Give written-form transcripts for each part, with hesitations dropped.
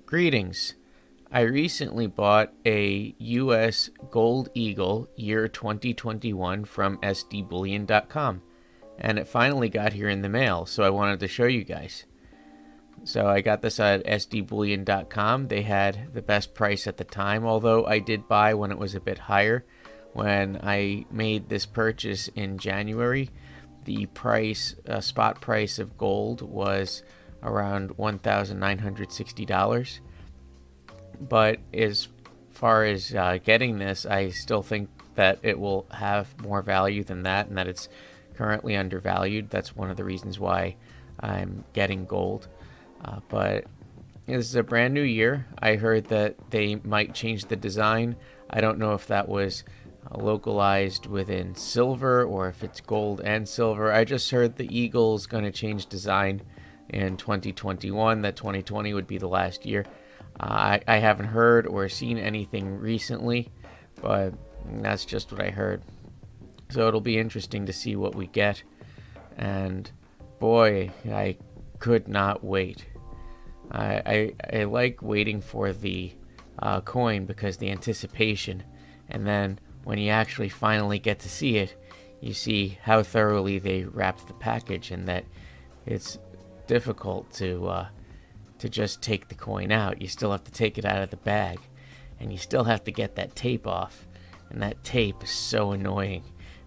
Greetings. I recently bought a US Gold Eagle year 2021 from SDBullion.com, and it finally got here in the mail, so I wanted to show you guys. So I got this at SDBullion.com. They had the best price at the time, although I did buy when it was a bit higher. When I made this purchase in January, the price, spot price of gold was around $1,960. But as far as getting this, I still think that it will have more value than that, and that it's currently undervalued. That's one of the reasons why I'm getting gold. But this is a brand new year. I heard that they might change the design. I don't know if that was localized within silver or if it's gold and silver. I just heard the Eagle's going to change design in 2021, that 2020 would be the last year. I haven't heard or seen anything recently, but that's just what I heard. So it'll be interesting to see what we get. And boy, I could not wait. I like waiting for the coin because the anticipation, and then when you actually finally get to see it, you see how thoroughly they wrapped the package, and that it's difficult to just take the coin out. You still have to take it out of the bag, and you still have to get that tape off, and that tape is so annoying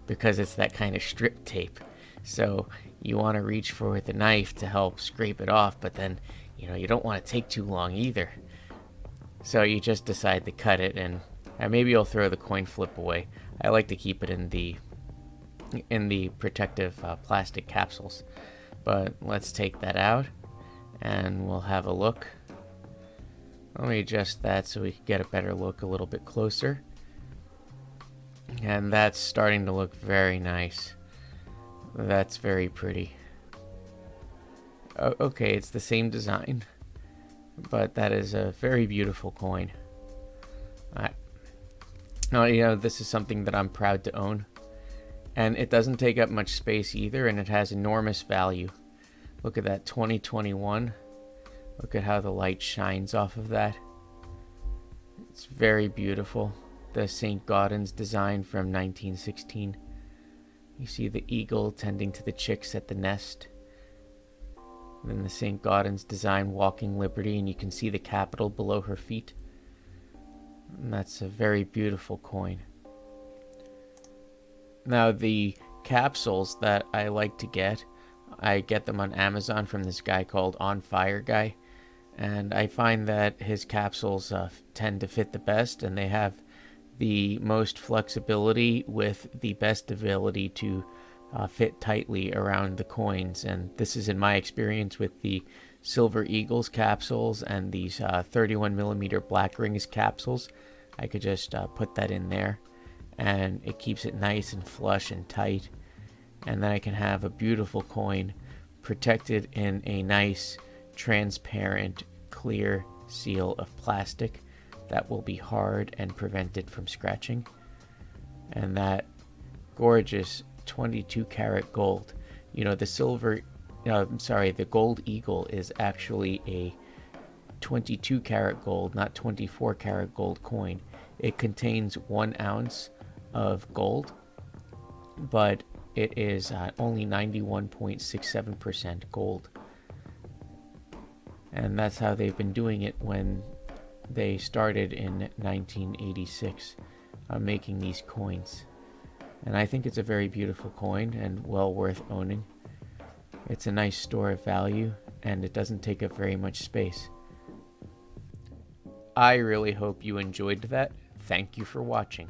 because it's that kind of strip tape. So you want to reach for the knife to help scrape it off, but then you don't want to take too long either. So you just decide to cut it, and maybe you'll throw the coin flip away. I like to keep it in the protective plastic capsules. But let's take that out and we'll have a look. Let me adjust that so we can get a better look a little bit closer. And that's starting to look very nice. That's very pretty. Okay, it's the same design, but that is a very beautiful coin. Now, this is something that I'm proud to own. And it doesn't take up much space either, and it has enormous value. Look at that, 2021. Look at how the light shines off of that. It's very beautiful. The St. Gaudens design from 1916. You see the eagle tending to the chicks at the nest. Then the St. Gaudens design walking Liberty, and you can see the Capitol below her feet. And that's a very beautiful coin. Now, the capsules that I like to get, I get them on Amazon from this guy called On Fire Guy, and I find that his capsules tend to fit the best, and they have the most flexibility with the best ability to fit tightly around the coins. And this is in my experience with the Silver Eagles capsules and these 31mm Black Rings capsules. I could just put that in there, and it keeps it nice and flush and tight, and then I can have a beautiful coin protected in a nice transparent clear seal of plastic that will be hard and prevent it from scratching. And that gorgeous 22 karat gold, the Gold Eagle is actually a 22 karat gold, not 24 karat gold coin. It contains 1 ounce of gold, but it is only 91.67% gold. And that's how they've been doing it when they started in 1986 making these coins. And I think it's a very beautiful coin and well worth owning. It's a nice store of value, and it doesn't take up very much space. I really hope you enjoyed that. Thank you for watching.